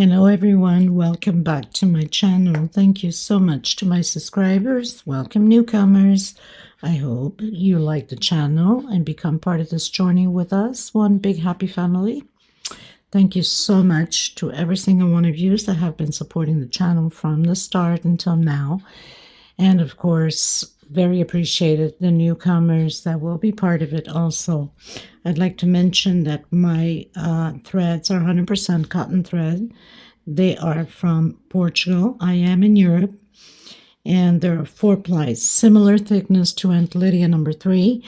Hello everyone, welcome back to my channel. Thank you so much to my subscribers. Welcome newcomers. I hope you like the channel and become part of this journey with us. One big happy family. Thank you so much to every single one of you that have been supporting the channel from the start until now. And of course, very appreciated the newcomers that will be part of it also. I'd like to mention that my threads are 100% cotton thread. They are from Portugal. I am in Europe. And there are 4 plies, similar thickness to Aunt Lydia number 3.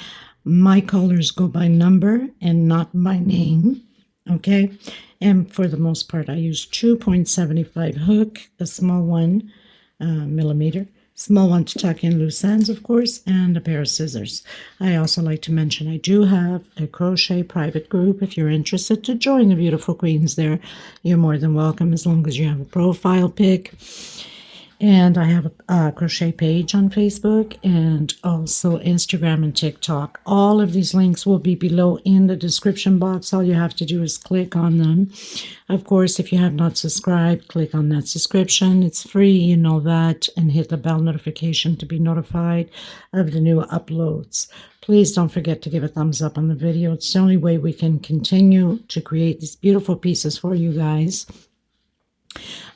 My colors go by number and not by name. Okay. And for the most part, I use 2.75 hook, a small one, millimeter. Small one to tuck in loose ends, of course, and a pair of scissors. I also like to mention I do have a crochet private group. If you're interested to join the beautiful queens there, you're more than welcome as long as you have a profile pic. And I have a crochet page on Facebook and also Instagram and TikTok. All of these links will be below in the description box. All you have to do is click on them. Of course, if you have not subscribed, click on that subscription. It's free, you know that, and hit the bell notification to be notified of the new uploads. Please don't forget to give a thumbs up on the video. It's the only way we can continue to create these beautiful pieces for you guys.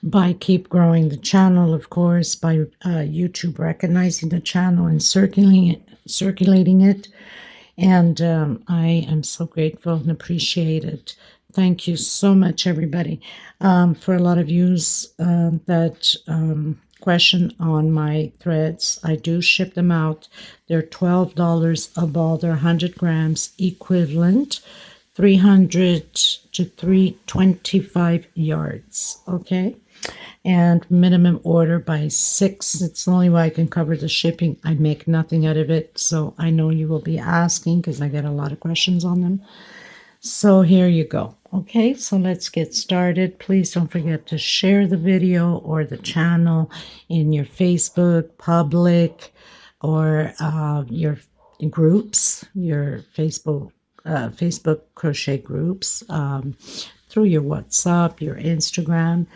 By keep growing the channel, of course, by YouTube recognizing the channel and circulating it. And I am so grateful and appreciate it. Thank you so much, everybody. For a lot of yous that question on my threads, I do ship them out. They're $12 a ball. They're 100 grams equivalent. 300 to 325 yards, okay? And minimum order by 6. It's the only way I can cover the shipping. I make nothing out of it, so I know you will be asking because I get a lot of questions on them. So here you go, okay? So let's get started. Please don't forget to share the video or the channel in your Facebook, public, or your groups, your Facebook crochet groups, through your WhatsApp, your Instagram.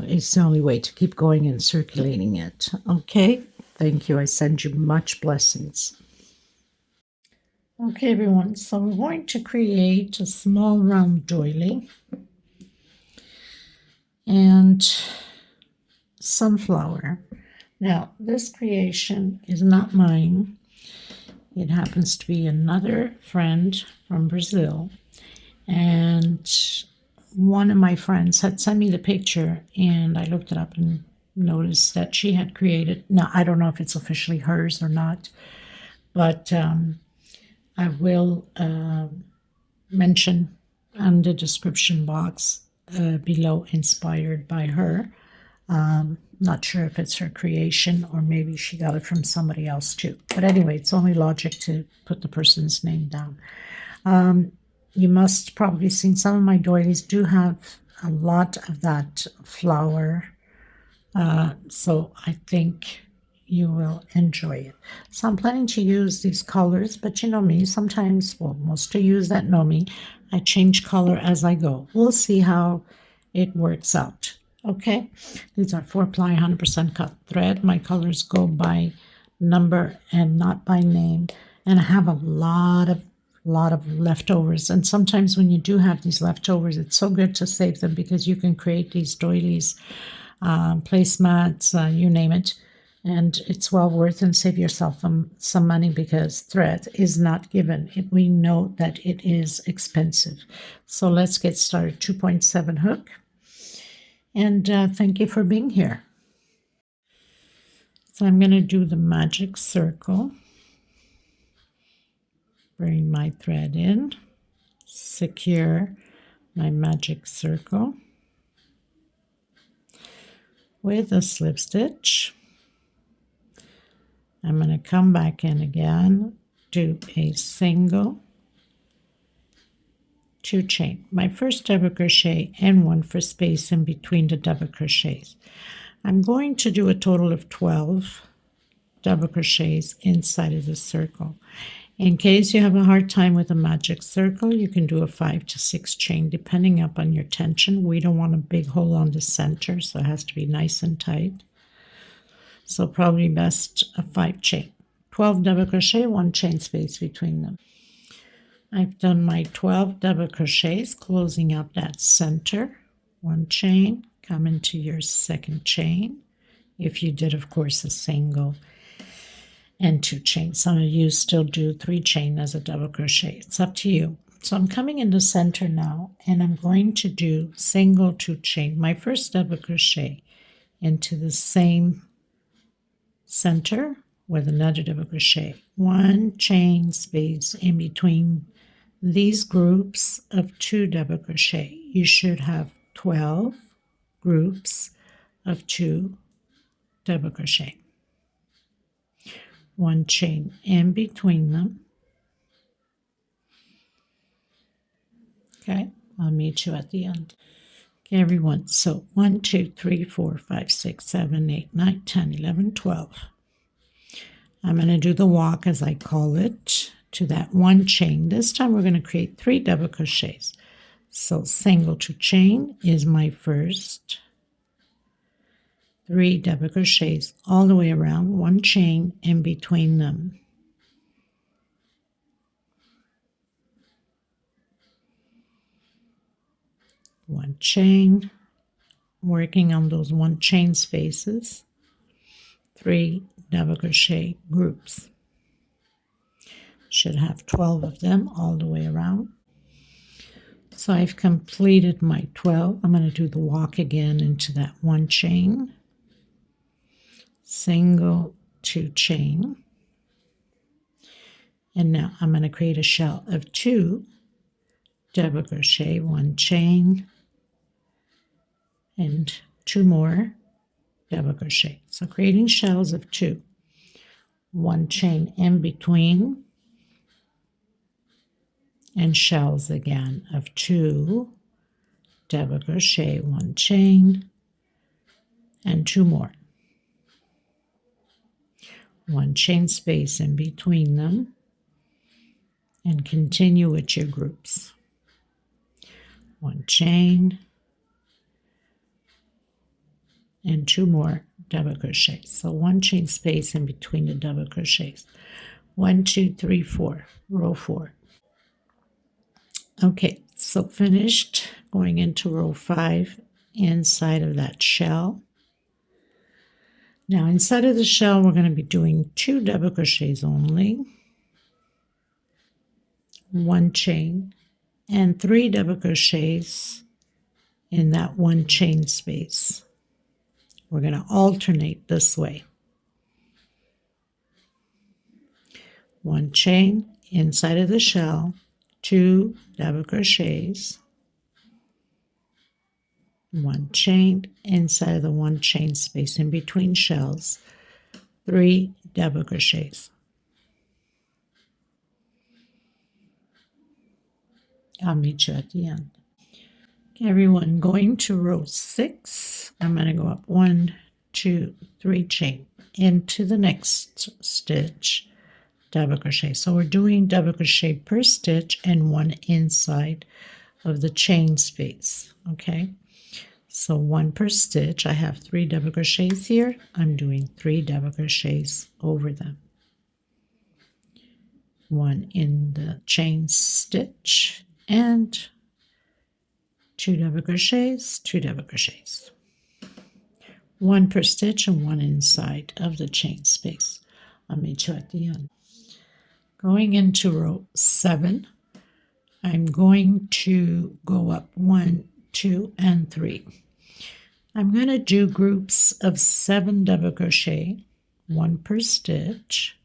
It's the only way to keep going and circulating it. Okay, thank you. I send you much blessings. Okay, everyone, so I'm going to create a small round doily and sunflower. Now, this creation is not mine. It happens to be another friend from Brazil, and one of my friends had sent me the picture, and I looked it up and noticed that she had created. Now, I don't know if it's officially hers or not, but I will mention on the description box below, inspired by her. Not sure if it's her creation or maybe she got it from somebody else too. But anyway, it's only logic to put the person's name down. You must probably seen some of my doilies do have a lot of that flower. So I think you will enjoy it. So I'm planning to use these colors, but you know me, sometimes, well, most of you that know me, I change color as I go. We'll see how it works out. Okay, these are 4-ply 100% cut thread. My colors go by number and not by name. And I have a lot of leftovers. And sometimes when you do have these leftovers, it's so good to save them because you can create these doilies, placemats, you name it. And it's well worth and save yourself some money because thread is not given. We know that it is expensive. So let's get started. 2.7 hook. And thank you for being here. So I'm going to do the magic circle. Bring my thread in. Secure my magic circle with a slip stitch. I'm going to come back in again, do a single, 2 chain, my first double crochet and 1 for space in between the double crochets. I'm going to do a total of 12 double crochets inside of the circle, In case you have a hard time with a magic circle, you can do a 5 to 6 chain depending upon your tension. We don't want a big hole on the center, so it has to be nice and tight. So probably best a 5 chain. 12 double crochet, 1 chain space between them. I've done my 12 double crochets, closing out that center. 1 chain, come into your second chain. If you did, of course, a single and 2 chains. Some of you still do 3 chain as a double crochet. It's up to you. So I'm coming in the center now, and I'm going to do single 2 chain. My first double crochet into the same center with another double crochet. 1 chain space in between these groups of 2 double crochet. You should have 12 groups of 2 double crochet. 1 chain in between them. Okay, I'll meet you at the end. Okay, everyone, so 1, 2, 3, 4, 5, 6, 7, 8, 9, 10, 11, 12. I'm going to do the walk, as I call it, to that 1 chain. This time we're going to create 3 double crochets. So single 2 chain is my first. 3 double crochets all the way around, 1 chain in between them. One chain, working on those 1 chain spaces. 3 double crochet groups. Should have 12 of them all the way around. So I've completed my 12. I'm going to do the walk again into that 1 chain. Single 2 chain. And now I'm going to create a shell of 2 double crochet, 1 chain, and 2 more double crochet. So creating shells of 2. 1 chain in between, and shells again of 2 double crochet, 1 chain, and 2 more. 1 chain space in between them, and continue with your groups. 1 chain, and 2 more double crochets. So 1 chain space in between the double crochets. 1, 2, 3, 4, row 4. Okay, so finished. Going into row 5 inside of that shell. Now inside of the shell we're going to be doing 2 double crochets only, 1 chain, and 3 double crochets in that 1 chain space. We're going to alternate this way. 1 chain inside of the shell, 2 double crochets, 1 chain inside of the 1 chain space in between shells, 3 double crochets. I'll meet you at the end. Okay, everyone, going to row 6. I'm going to go up 1, 2, 3 chain into the next stitch, double crochet. So we're doing double crochet per stitch and 1 inside of the chain space. Okay, so 1 per stitch. I have 3 double crochets here. I'm doing 3 double crochets over them. 1 in the chain stitch and 2 double crochets, 2 double crochets. 1 per stitch and 1 inside of the chain space. I'll meet you at the end. Going into row 7, I'm going to go up 1, 2, and 3. I'm going to do groups of 7 double crochet, 1 per stitch,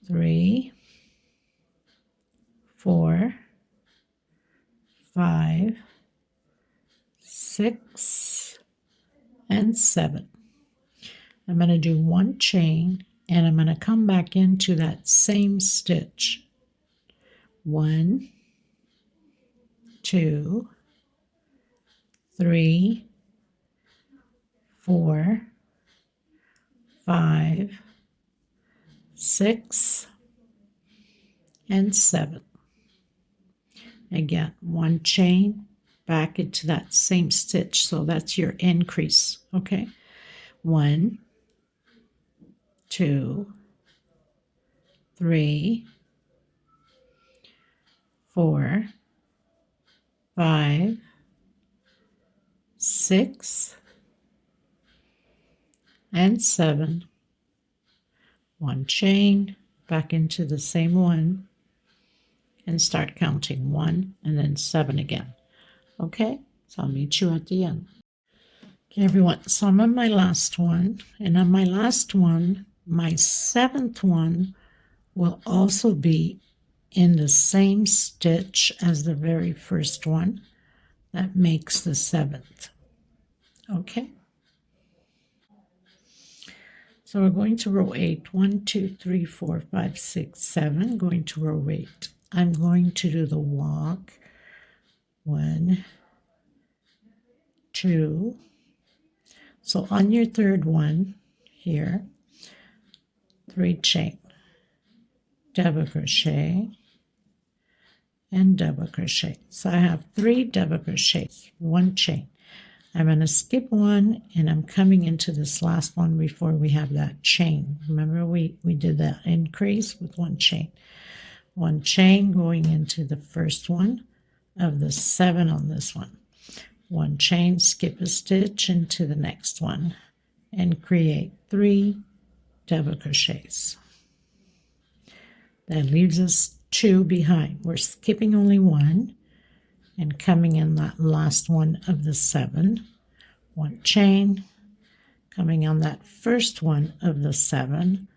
3, 4, 5, 6, and 7. I'm going to do 1 chain, and I'm going to come back into that same stitch. 1, 2, 3, 4, 5, 6, and 7. Again, 1 chain back into that same stitch, so that's your increase. Okay, 1, 2, 3, 4, 5, 6, and 7. 1 chain back into the same one and start counting 1 and then 7 again. Okay, so I'll meet you at the end. Okay, everyone, so I'm on my last one, and on my last one, my 7th one will also be in the same stitch as the very first one. That makes the 7th. Okay, so we're going to row 8. 1, 2, 3, 4, 5, 6, 7. Going to row 8. I'm going to do the walk. 1, 2. So on your third one here, 3 chain, double crochet, and double crochet. So I have 3 double crochets, 1 chain. I'm going to skip 1, and I'm coming into this last one before we have that chain. Remember we did that increase with 1 chain. 1 chain going into the first one of the 7 on this one. 1 chain, skip a stitch into the next one, and create 3 double crochets. That leaves us 2 behind. We're skipping only 1 and coming in that last one of the 7. 1 chain, coming on that first one of the 7.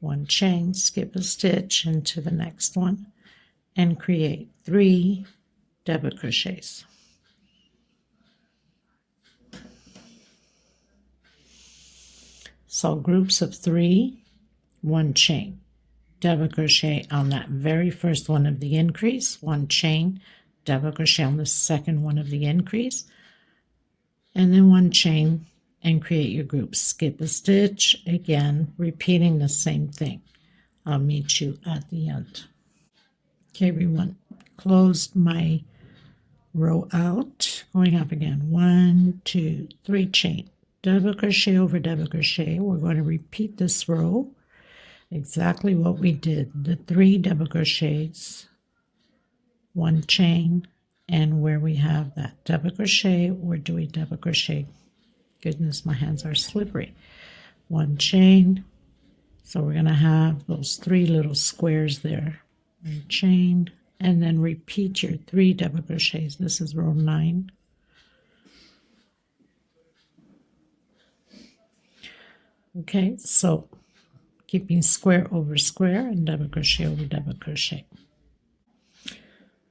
1 chain, skip a stitch into the next one, and create 3 double crochets. So groups of 3, 1 chain, double crochet on that very first one of the increase, 1 chain, double crochet on the second one of the increase, and then 1 chain, and create your group. Skip a stitch, again repeating the same thing. I'll meet you at the end. Okay, everyone, closed my row out, going up again. 1, 2, 3 chain, double crochet over double crochet. We're going to repeat this row exactly what we did, the 3 double crochets, 1 chain, and where we have that double crochet, we're doing double crochet. Goodness, my hands are slippery. 1 chain, so we're going to have those 3 little squares there. 1 chain, and then repeat your 3 double crochets. This is row 9. Okay, so keeping square over square and double crochet over double crochet.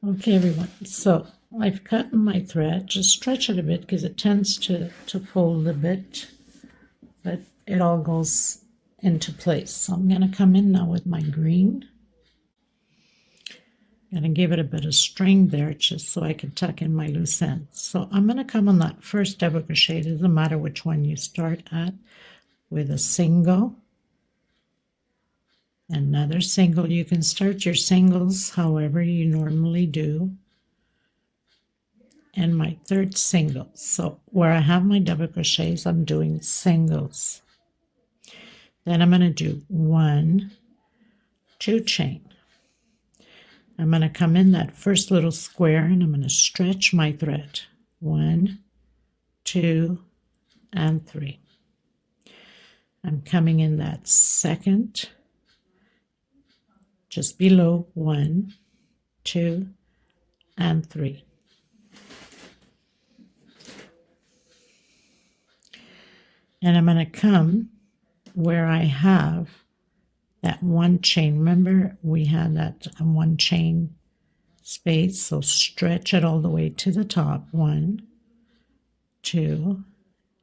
Okay, everyone, so I've cut my thread. Just stretch it a bit because it tends to fold a bit, but it all goes into place. So I'm going to come in now with my green. I'm going to give it a bit of string there just so I can tuck in my loose ends. So I'm going to come on that first double crochet. It doesn't matter which one you start at, with a single, another single. You can start your singles however you normally do, and my third single. So where I have my double crochets, I'm doing singles. Then I'm going to do 1, 2 chain. I'm going to come in that first little square and I'm going to stretch my thread. 1, 2, and 3. I'm coming in that second, just below 1, 2, and 3. And I'm going to come where I have that 1 chain. Remember, we had that 1 chain space, so stretch it all the way to the top. 1, 2,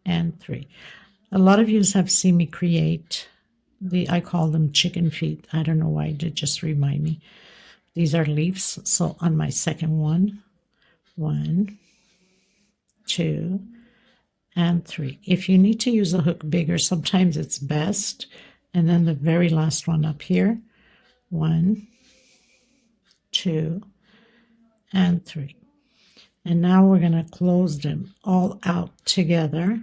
and 3. A lot of you have seen me create I call them chicken feet. I don't know why, it did just remind me. These are leaves. So on my second one, 1, 2, and 3. If you need to use a hook bigger, sometimes it's best. And then the very last one up here, 1, 2, and 3. And now we're going to close them all out together.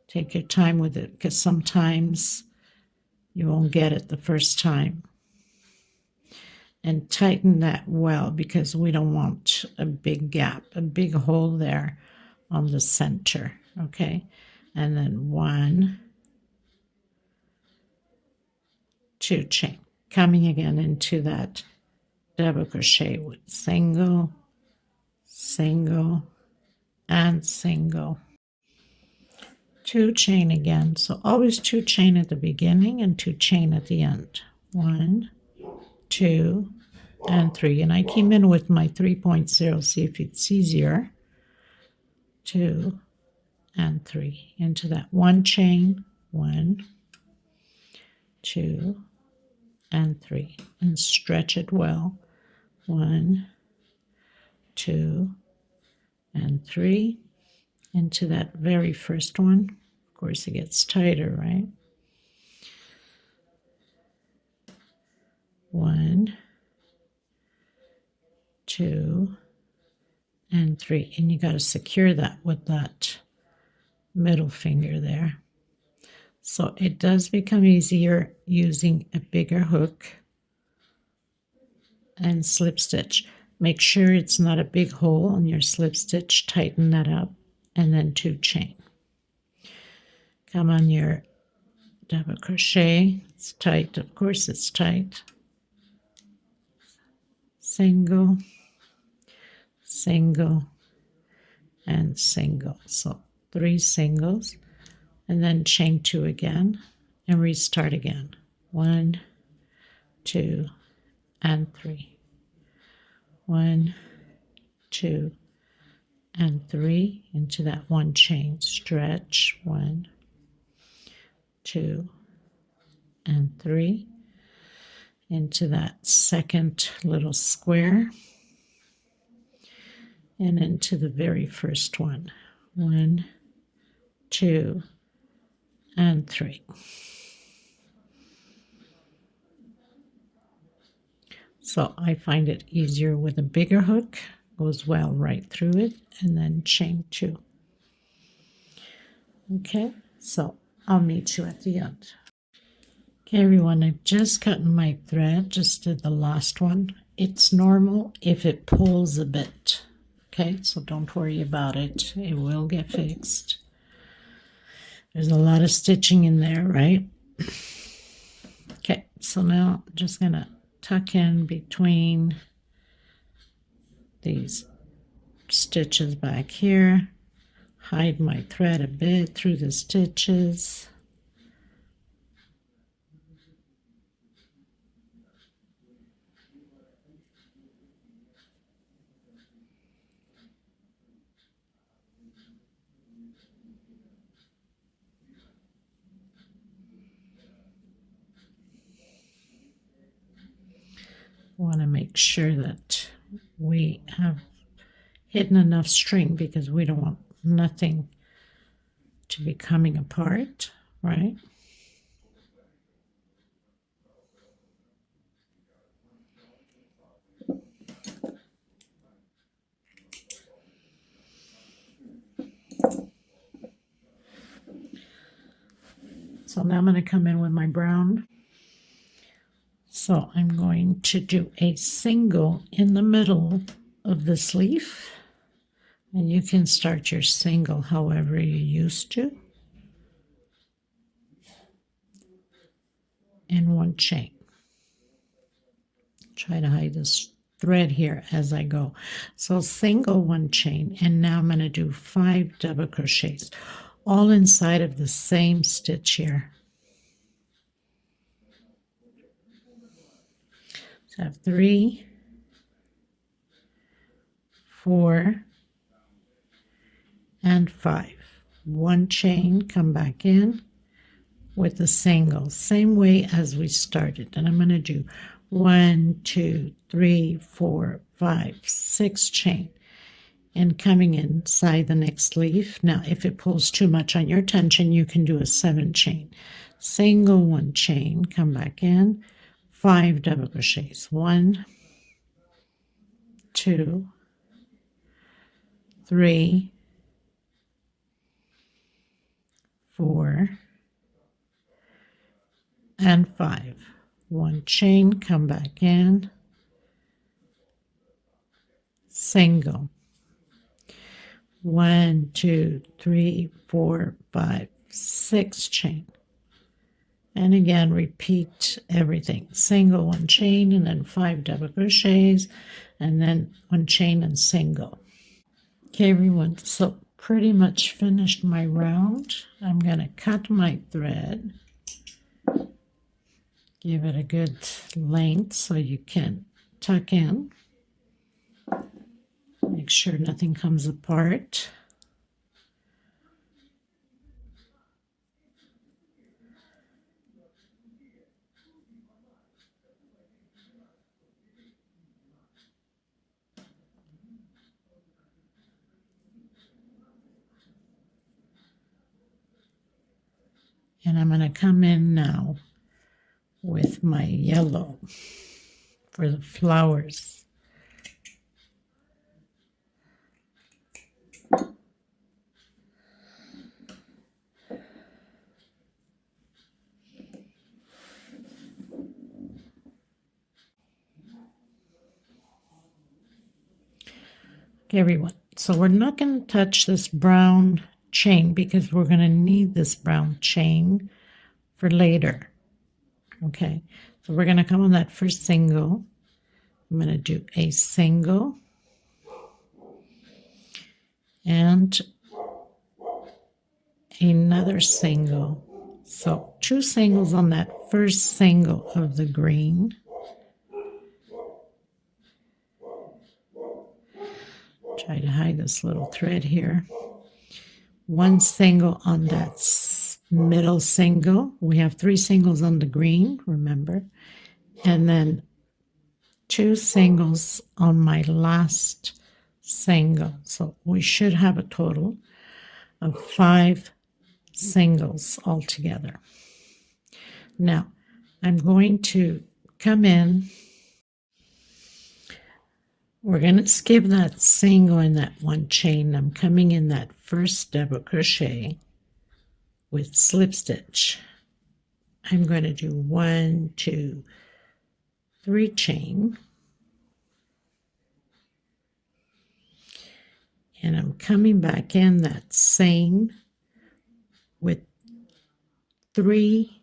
Take your time with it because sometimes you won't get it the first time. And tighten that well because we don't want a big gap, a big hole there on the center, okay? And then 1, 2 chain, coming again into that double crochet with single, single, and single. 2 chain again, so always 2 chain at the beginning and 2 chain at the end. 1, 2, and 3, and I came in with my 3.0, see if it's easier. 2 and 3 into that 1 chain, 1, 2, and 3, and stretch it well. 1, 2, and 3 into that very first one. Of course, it gets tighter, right? 1, 2, and 3, and you got to secure that with that middle finger there. So it does become easier using a bigger hook and slip stitch. Make sure it's not a big hole on your slip stitch. Tighten that up, and then 2 chain. Come on your double crochet. It's tight, of course it's tight. Single, single, and single. So 3 singles, and then chain 2 again and restart again. 1, 2, and 3. 1, 2, and 3 into that 1 chain. Stretch. 1, 2, and 3 into that second little square and into the very first one. 1, 2, and 3. So I find it easier with a bigger hook, goes well right through it, and then chain 2. Okay, so I'll meet you at the end. Okay, everyone, I've just cut my thread, just did the last one. It's normal if it pulls a bit, okay? So don't worry about it. It will get fixed. There's a lot of stitching in there, right? Okay, so now I'm just going to tuck in between these stitches back here, hide my thread a bit through the stitches. Want to make sure that we have hidden enough string because we don't want nothing to be coming apart, right? So now I'm going to come in with my brown. So I'm going to do a single in the middle of this leaf, and you can start your single however you used to, and 1 chain. Try to hide this thread here as I go. So single, 1 chain, and now I'm going to do 5 double crochets, all inside of the same stitch here. So I have 3, 4, and 5. 1 chain, come back in with the single, same way as we started. And I'm going to do 1, 2, 3, 4, 5, 6 chain, and coming inside the next leaf. Now, if it pulls too much on your tension, you can do a 7 chain. Single, 1 chain, come back in, 5 double crochets. 1, 2, 3, 4, and 5. 1 chain, come back in, single. 1, 2, 3, 4, 5, 6 chain. And again, repeat everything. Single, 1 chain, and then 5 double crochets, and then 1 chain and single. Okay, everyone, so pretty much finished my round. I'm going to cut my thread, give it a good length so you can tuck in. Make sure nothing comes apart. And I'm going to come in now with my yellow for the flowers. Okay, everyone, so we're not going to touch this brown chain because we're going to need this brown chain for later. Okay, so we're going to come on that first single. I'm going to do a single and another single. So 2 singles on that first single of the green. Try to hide this little thread here. 1 single on that middle single. We have 3 singles on the green, remember, and then 2 singles on my last single. So we should have a total of 5 singles altogether. Now I'm going to come in. We're going to skip that single in that 1 chain. I'm coming in that first double crochet with slip stitch. I'm going to do 1, 2, 3 chain, and I'm coming back in that same with 3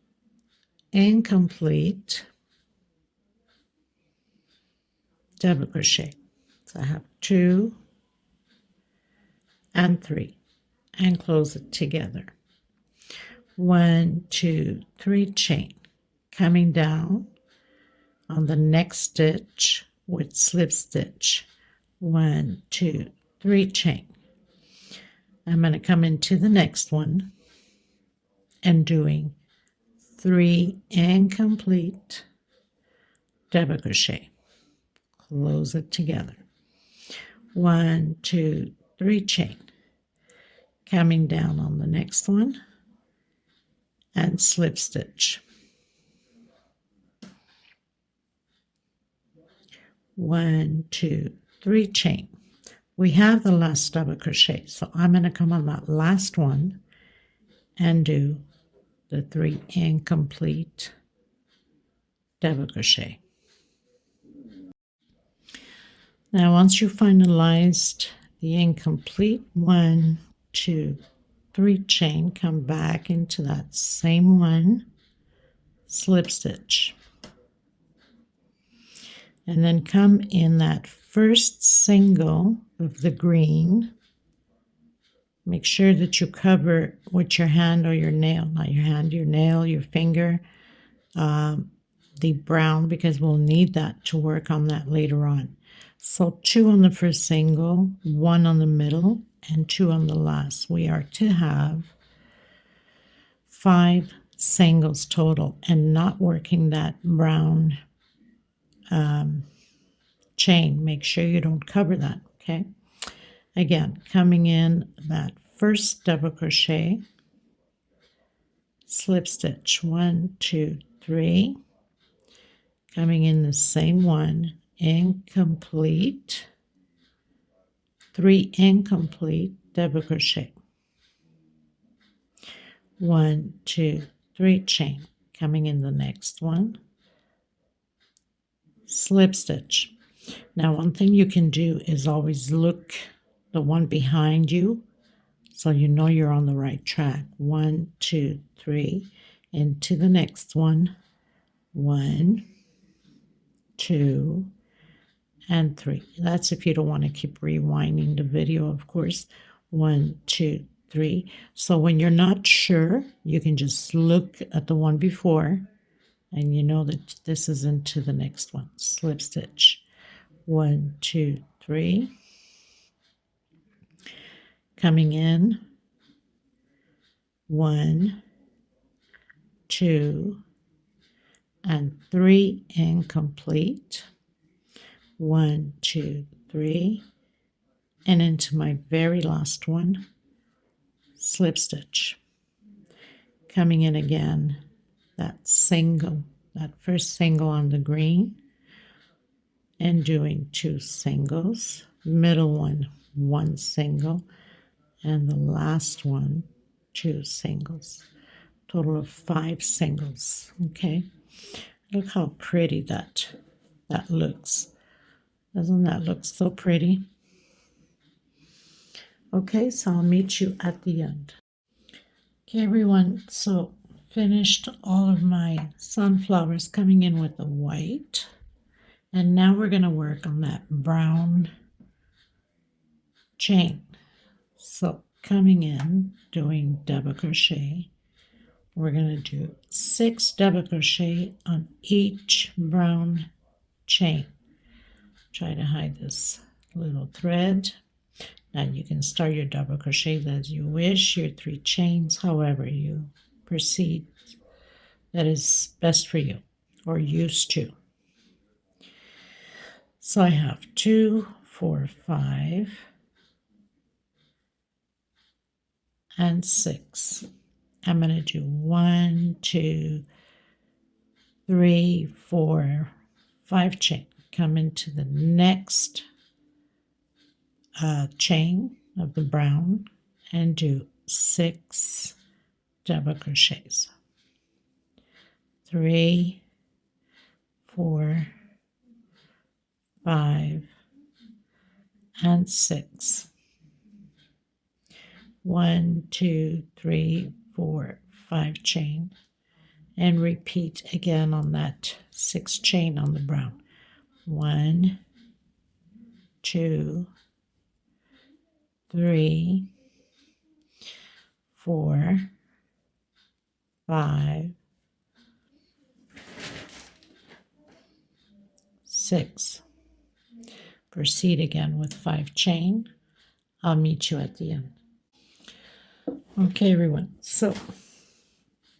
incomplete double crochet. So I have 2 and 3 and close it together. 1, 2, 3 chain, coming down on the next stitch with slip stitch. 1, 2, 3 chain. I'm going to come into the next one and doing 3 incomplete double crochet. Close it together. 1, 2, 3 chain, coming down on the next one and slip stitch. 1, 2, 3 chain. We have the last double crochet, so I'm going to come on that last one and do the 3 incomplete double crochet. Now once you finalized the incomplete 1, 2, 3 chain, come back into that same one, slip stitch, and then come in that first single of the green. Make sure that you cover with your hand or your nail, not your hand, your nail, your finger, the brown, because we'll need that to work on that later on. So 2 on the first single, 1 on the middle, and 2 on the last. We are to have 5 singles total and not working that brown chain. Make sure you don't cover that, okay? Again, coming in that first double crochet, slip stitch, 1, 2, 3, coming in the same one, incomplete 3 incomplete double crochet, 1, 2, 3 chain, coming in the next one, slip stitch. Now one thing you can do is always look the one behind you so you know you're on the right track. 1, 2, 3, into the next one, 1, 2, and 3. That's if you don't want to keep rewinding the video, of course. 1, 2, 3. So when you're not sure, you can just look at the one before and you know that this is into the next one. Slip stitch. 1, 2, 3. Coming in, 1, 2, and 3 incomplete. 1, 2, 3, and into my very last one, slip stitch. Coming in again, that first single on the green, and doing 2 singles, middle one, 1 single, and the last one, 2 singles. Total of 5 singles. Okay, look how pretty that looks. Doesn't that look so pretty? Okay, so I'll meet you at the end. Okay, everyone, so finished all of my sunflowers coming in with the white. And now we're going to work on that brown chain. So coming in, doing double crochet. We're going to do 6 double crochet on each brown chain. Try to hide this little thread. Now you can start your double crochets as you wish, your 3 chains, however you proceed. That is best for you, or used to. So I have 2, 4, 5, and 6. I'm going to do 1, 2, 3, 4, 5 chain. Come into the next chain of the brown and do 6 double crochets. 3, 4, 5, and 6. 1, 2, 3, 4, 5 chain, and repeat again on that 6 chain on the brown. 1, 2, 3, 4, 5, 6. Proceed again with 5 chain. I'll meet you at the end. Okay, everyone, so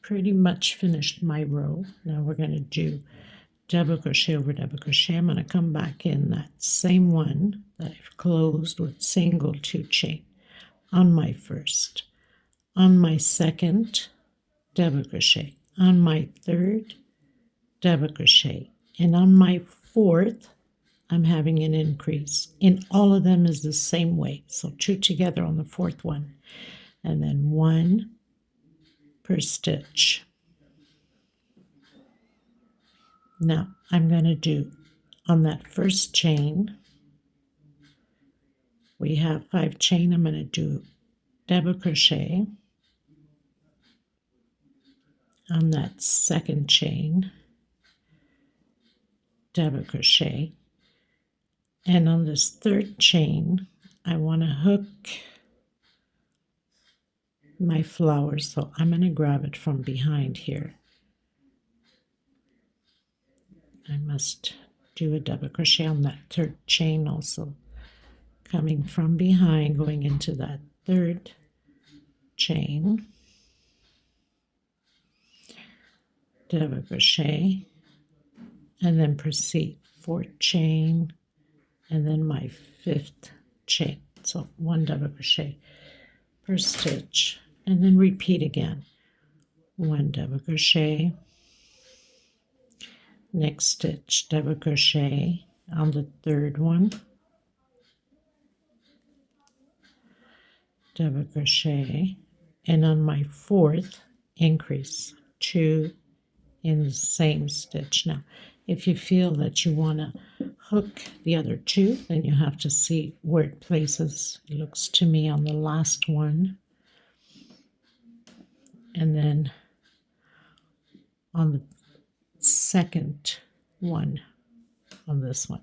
pretty much finished my row. Now we're going to do double crochet over double crochet. I'm going to come back in that same one that I've closed with single 2 chain on my first, on my second, double crochet, on my third, double crochet, and on my fourth, I'm having an increase. In all of them is the same way. So 2 together on the fourth one, and then 1 per stitch. Now I'm going to do on that first chain, we have 5 chain. I'm going to do double crochet on that second chain, double crochet, and on this third chain I want to hook my flower, so I'm going to grab it from behind here. I must do a double crochet on that third chain also, coming from behind, going into that third chain, double crochet, and then proceed 4th chain, and then my 5th chain. So 1 double crochet per stitch, and then repeat again. 1 double crochet, next stitch double crochet on the third one, double crochet, and on my fourth increase 2 in the same stitch. Now if you feel that you want to hook the other 2, then you have to see where it places. It looks to me on the last one, and then on the second one on this one,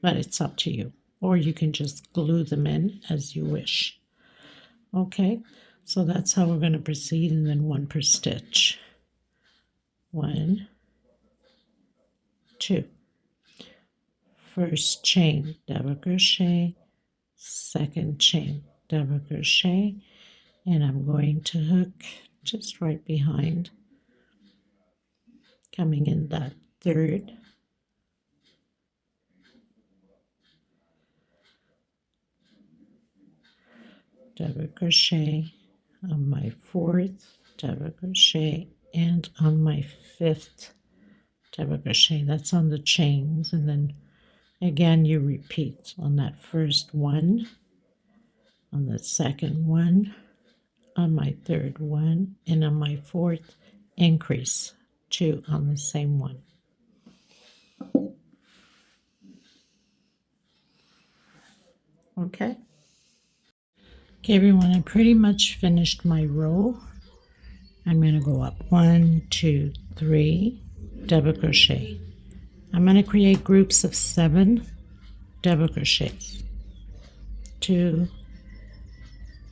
but it's up to you, or you can just glue them in as you wish. Okay, so that's how we're going to proceed, and then 1 per stitch. 1, 2, first chain double crochet, second chain double crochet, and I'm going to hook just right behind, coming in that third, double crochet, on my fourth double crochet, and on my fifth double crochet. That's on the chains, and then again you repeat on that first one, on the second one, on my third one, and on my fourth increase 2 on the same one. Okay, everyone, I pretty much finished my row. I'm going to go up 1, 2, 3, double crochet. I'm going to create groups of 7 double crochets. 2,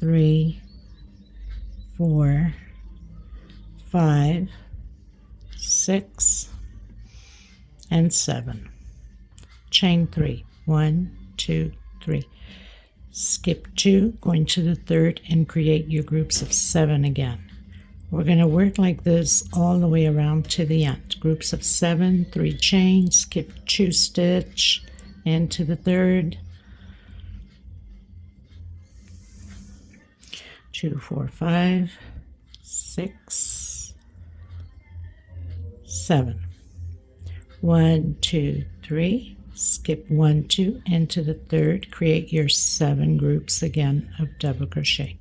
3, 4, 5, 6, and 7. Chain 3. 1, 2, 3. Skip 2, going to the third, and create your groups of 7 again. We're going to work like this all the way around to the end. Groups of 7, 3 chains, skip 2 stitch into the third, 2, 4, 5, 6, 7. 1, 2, 3, skip 1, 2 into the third, create your 7 groups again of double crochet.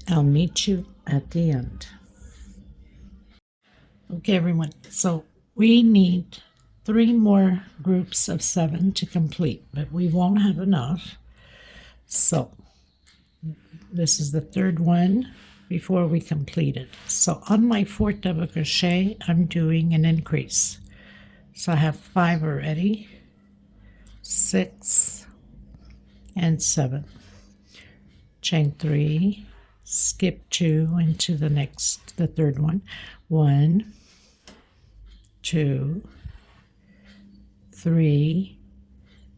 I'll meet you at the end. Okay, everyone, so we need 3 more groups of 7 to complete, but we won't have enough. So this is the third one before we complete it. So on my 4th double crochet, I'm doing an increase. So I have 5 already, 6, and 7. Chain 3, skip 2 into the third one. 1, 2, 3,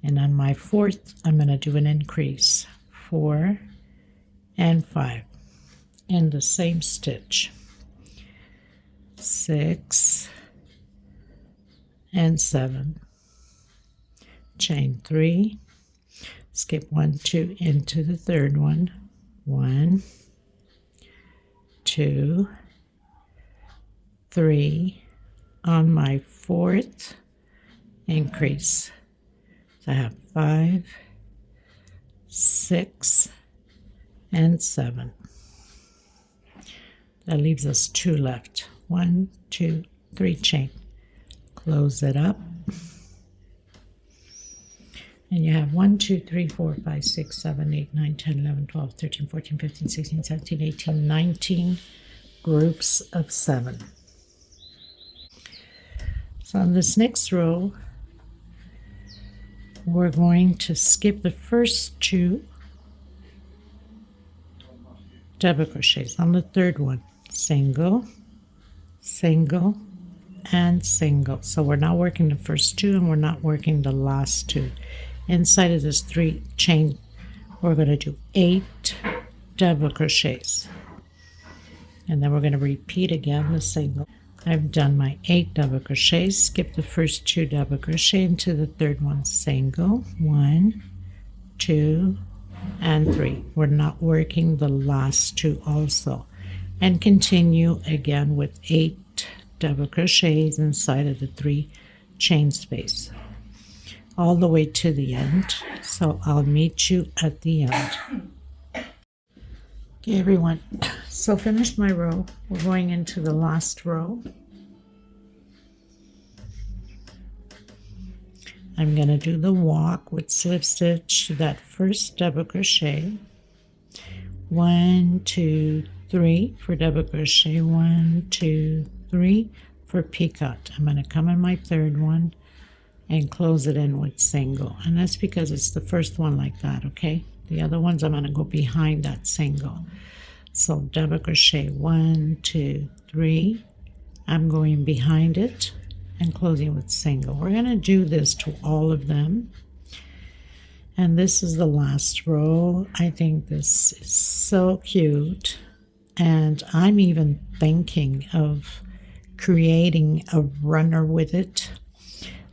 and on my 4th, I'm going to do an increase. 4 and 5 in the same stitch. 6 and 7. Chain 3, skip 1, 2 into the third one. 1, 2, 3. On my 4th increase, so I have 5, 6, and 7. That leaves us 2 left. 1, 2, 3 chain. Close it up. And you have 1, 2, 3, 4, 5, 6, 7, 8, 9, 10, 11, 12, 13, 14, 15, 16, 17, 18, 19 groups of 7. So on this next row, we're going to skip the first 2 double crochets. On the third one, single, single, and single. So we're not working the first 2 and we're not working the last 2. Inside of this 3 chain, we're going to do 8 double crochets, and then we're going to repeat again the single. I've done my 8 double crochets, skip the first 2 double crochet into the third one, single, 1, 2, and 3. We're not working the last 2 also, and continue again with 8 double crochets inside of the 3 chain space. all the way to the end. So I'll meet you at the end. Okay, everyone. So finished my row. We're going into the last row. I'm going to do the walk with slip stitch, that first double crochet. 1, 2, 3 for double crochet. 1, 2, 3 for picot. I'm going to come in my third one and close it in with single, and that's because it's the first one like that. Okay, the other ones I'm going to go behind that single. So double crochet 1, 2, 3. I'm going behind it and closing with single. We're going to do this to all of them, and this is the last row. I think this is so cute, and I'm even thinking of creating a runner with it.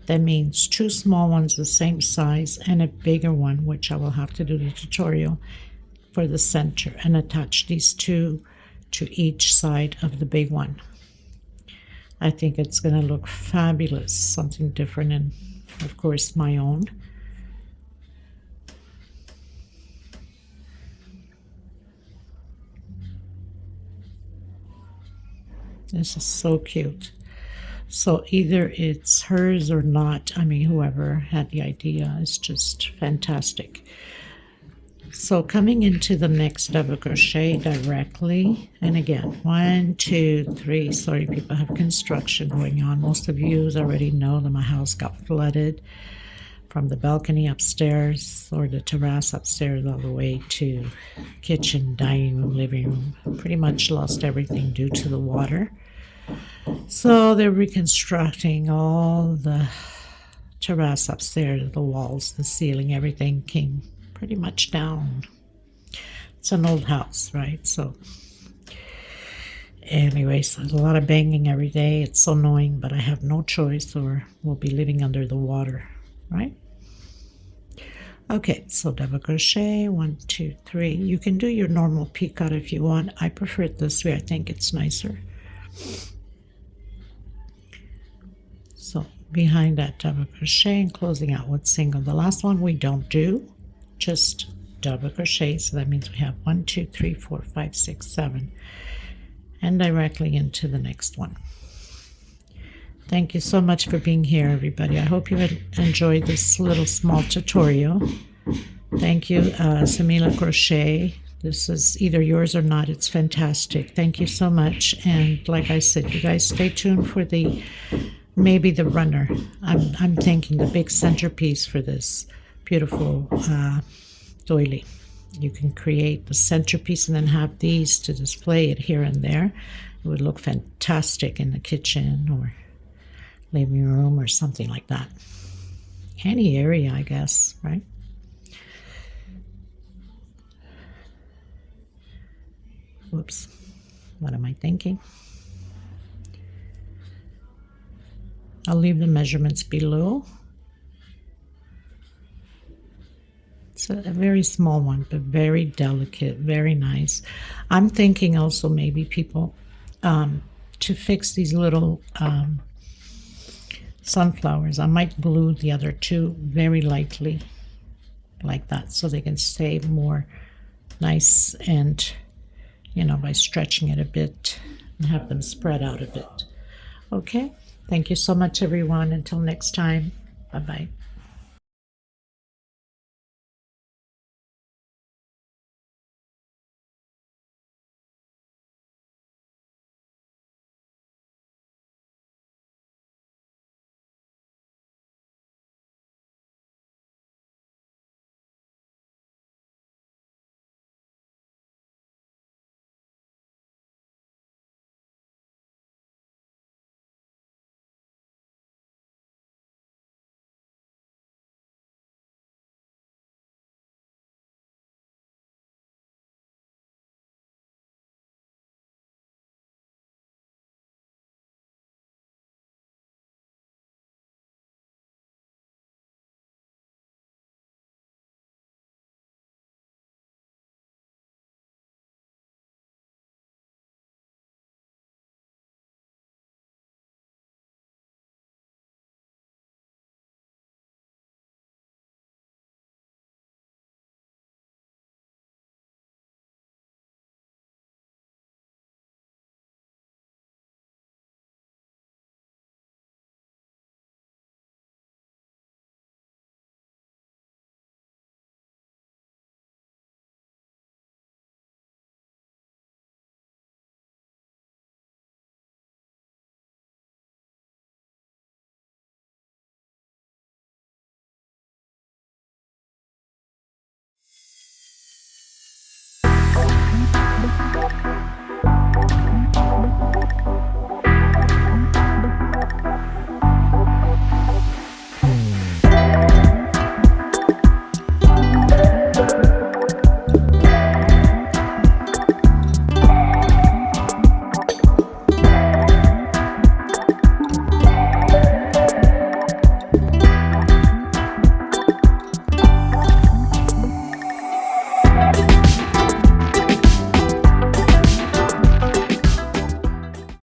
That means 2 small ones the same size and a bigger one, which I will have to do the tutorial for the center, and attach these 2 to each side of the big one. I think it's going to look fabulous, something different, and of course my own. This is so cute. So either it's hers or not. I mean, whoever had the idea is just fantastic. So coming into the next double crochet directly, and again, 1, 2, 3. Sorry, people, have construction going on. Most of you already know that my house got flooded from the balcony upstairs or the terrace upstairs all the way to kitchen, dining room, living room. Pretty much lost everything due to the water. So they're reconstructing all the terrace upstairs, the walls, the ceiling, everything came pretty much down. It's an old house, right? So anyways, there's a lot of banging every day. It's so annoying, but I have no choice, or we'll be living under the water, right? Okay, so double crochet 1, 2, 3. You can do your normal picot if you want. I prefer it this way. I think it's nicer. So behind that double crochet and closing out with single. The last one we don't do, just double crochet. So that means we have 1, 2, 3, 4, 5, 6, 7, and directly into the next one. Thank you so much for being here, everybody. I hope you enjoyed this little small tutorial. Thank you, Samila Crochet. This is either yours or not. It's fantastic. Thank you so much. And like I said, you guys stay tuned for maybe the runner. I'm thinking the big centerpiece for this beautiful doily. You can create the centerpiece and then have these to display it here and there. It would look fantastic in the kitchen or living room or something like that. Any area, I guess, right? Whoops. What am I thinking? I'll leave the measurements below. It's a very small one, but very delicate, very nice. I'm thinking also maybe people to fix these little sunflowers. I might glue the other 2 very lightly like that so they can stay more nice, and by stretching it a bit and have them spread out a bit. Okay, thank you so much, everyone. Until next time, bye-bye.